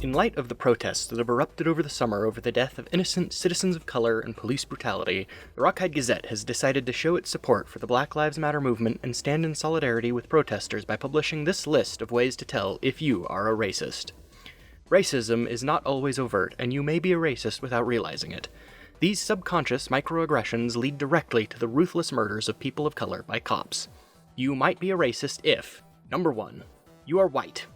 In light of the protests that have erupted over the summer over the death of innocent citizens of color and police brutality, the Rockhide Gazette has decided to show its support for the Black Lives Matter movement and stand in solidarity with protesters by publishing this list of ways to tell if you are a racist. Racism is not always overt, and you may be a racist without realizing it. These subconscious microaggressions lead directly to the ruthless murders of people of color by cops. You might be a racist if, number 1, you are white.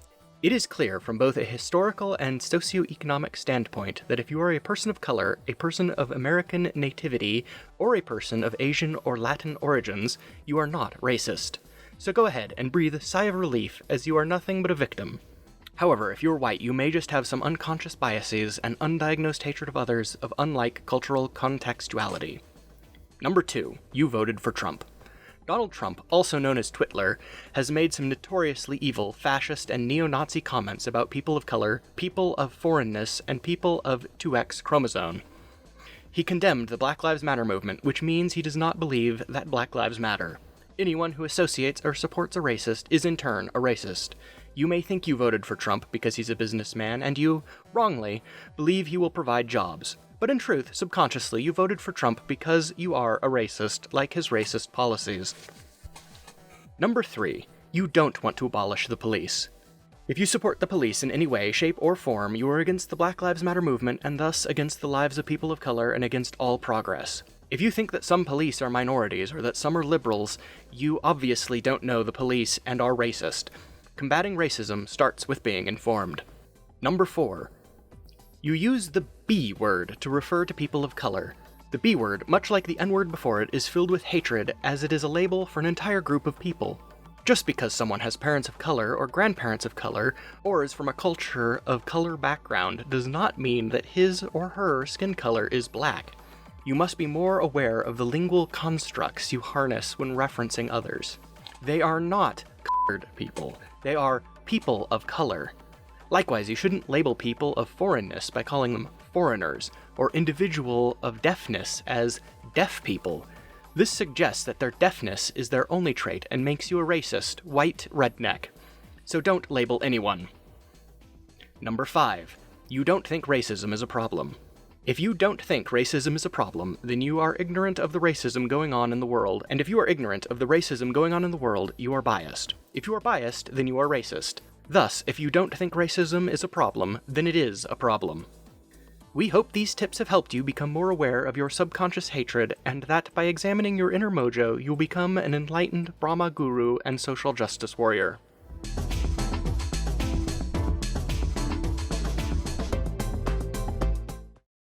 It is clear from both a historical and socioeconomic standpoint that if you are a person of color, a person of American nativity, or a person of Asian or Latin origins, you are not racist. So go ahead and breathe a sigh of relief, as you are nothing but a victim. However, if you are white, you may just have some unconscious biases and undiagnosed hatred of others of unlike cultural contextuality. Number 2, you voted for Trump. Donald Trump, also known as Twitler, has made some notoriously evil, fascist, and neo-Nazi comments about people of color, people of foreignness, and people of 2X chromosome. He condemned the Black Lives Matter movement, which means he does not believe that Black Lives Matter. Anyone who associates or supports a racist is in turn a racist. You may think you voted for Trump because he's a businessman, and you, wrongly, believe he will provide jobs. But in truth, subconsciously, you voted for Trump because you are a racist, like his racist policies. Number 3, you don't want to abolish the police. If you support the police in any way, shape, or form, you are against the Black Lives Matter movement and thus against the lives of people of color and against all progress. If you think that some police are minorities or that some are liberals, you obviously don't know the police and are racist. Combating racism starts with being informed. Number 4, you use the B word to refer to people of color. The B word, much like the N word before it, is filled with hatred, as it is a label for an entire group of people. Just because someone has parents of color or grandparents of color, or is from a culture of color background, does not mean that his or her skin color is black. You must be more aware of the lingual constructs you harness when referencing others. They are not colored people. They are people of color. Likewise, you shouldn't label people of foreignness by calling them foreigners, or individual of deafness as deaf people. This suggests that their deafness is their only trait and makes you a racist, white redneck. So don't label anyone. Number 5, you don't think racism is a problem. If you don't think racism is a problem, then you are ignorant of the racism going on in the world, and if you are ignorant of the racism going on in the world, you are biased. If you are biased, then you are racist. Thus, if you don't think racism is a problem, then it is a problem. We hope these tips have helped you become more aware of your subconscious hatred, and that by examining your inner mojo, you'll become an enlightened Brahma guru and social justice warrior.